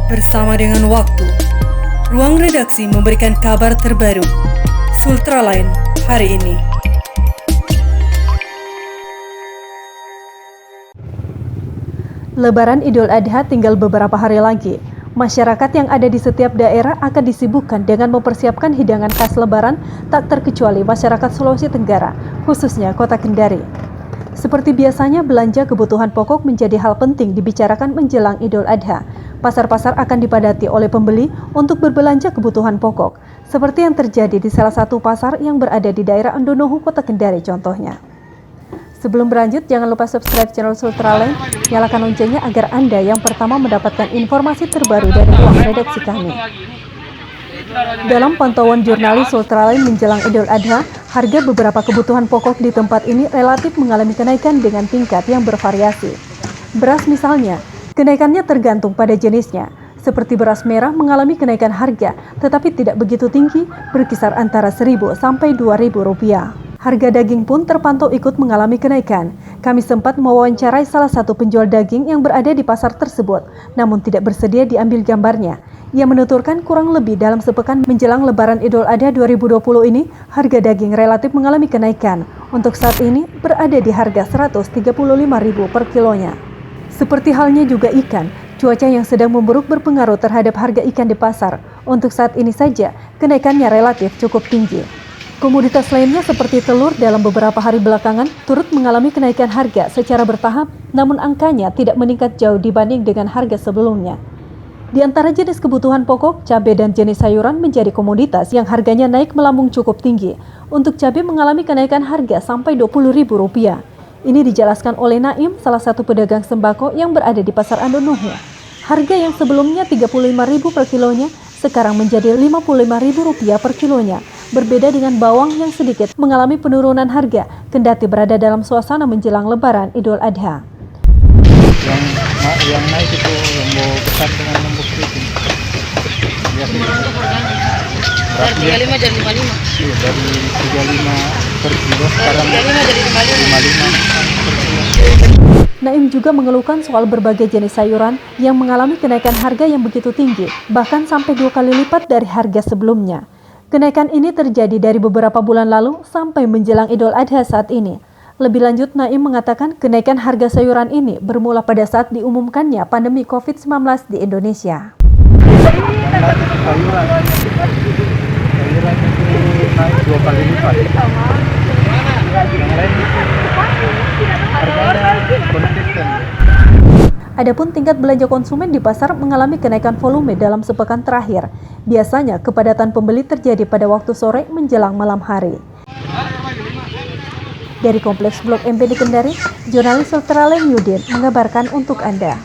Bersama dengan waktu, ruang redaksi memberikan kabar terbaru. Sultraline hari ini. Lebaran Idul Adha tinggal beberapa hari lagi. Masyarakat yang ada di setiap daerah akan disibukkan dengan mempersiapkan hidangan khas Lebaran, tak terkecuali masyarakat Sulawesi Tenggara, khususnya Kota Kendari. Seperti biasanya, belanja kebutuhan pokok menjadi hal penting dibicarakan menjelang Idul Adha. Pasar-pasar akan dipadati oleh pembeli untuk berbelanja kebutuhan pokok, seperti yang terjadi di salah satu pasar yang berada di daerah Andonohu, Kota Kendari contohnya. Sebelum berlanjut, jangan lupa subscribe channel Sultraline, nyalakan loncengnya agar Anda yang pertama mendapatkan informasi terbaru dari ruang redaksi kami. Dalam pantauan jurnalis Sultraline menjelang Idul Adha, harga beberapa kebutuhan pokok di tempat ini relatif mengalami kenaikan dengan tingkat yang bervariasi. Beras misalnya, kenaikannya tergantung pada jenisnya. Seperti beras merah mengalami kenaikan harga, tetapi tidak begitu tinggi, berkisar antara Rp1.000 sampai Rp2.000. Harga daging pun terpantau ikut mengalami kenaikan. Kami sempat mewawancarai salah satu penjual daging yang berada di pasar tersebut, namun tidak bersedia diambil gambarnya. Ia menuturkan kurang lebih dalam sepekan menjelang Lebaran Idul Adha 2020 ini, harga daging relatif mengalami kenaikan. Untuk saat ini berada di harga Rp135.000 per kilonya. Seperti halnya juga ikan, cuaca yang sedang memburuk berpengaruh terhadap harga ikan di pasar. Untuk saat ini saja, kenaikannya relatif cukup tinggi. Komoditas lainnya seperti telur dalam beberapa hari belakangan turut mengalami kenaikan harga secara bertahap, namun angkanya tidak meningkat jauh dibanding dengan harga sebelumnya. Di antara jenis kebutuhan pokok, cabai dan jenis sayuran menjadi komoditas yang harganya naik melambung cukup tinggi. Untuk cabai mengalami kenaikan harga sampai Rp20.000. Ini dijelaskan oleh Naim, salah satu pedagang sembako yang berada di Pasar Andonohu. Harga yang sebelumnya Rp35.000 per kilonya sekarang menjadi Rp55.000 per kilonya. Berbeda dengan bawang yang sedikit mengalami penurunan harga, kendati berada dalam suasana menjelang Lebaran Idul Adha. Yang naik itu yang mau besar dengan lombok itu. Dari 35 jadi 55. Iya, dari 35 per kilo sekarang 35 jadi 55 per kilo. Naim juga mengeluhkan soal berbagai jenis sayuran yang mengalami kenaikan harga yang begitu tinggi, bahkan sampai 2 kali lipat dari harga sebelumnya. Kenaikan ini terjadi dari beberapa bulan lalu sampai menjelang Idul Adha saat ini. Lebih lanjut, Naim mengatakan kenaikan harga sayuran ini bermula pada saat diumumkannya pandemi COVID-19 di Indonesia. Sayuran itu naik 2 kali lipat. Yang lain harganya konsisten. Adapun tingkat belanja konsumen di pasar mengalami kenaikan volume dalam sepekan terakhir. Biasanya kepadatan pembeli terjadi pada waktu sore menjelang malam hari. Dari Kompleks Blok M di Kendari, jurnalis Sultraline Yudin mengabarkan untuk Anda.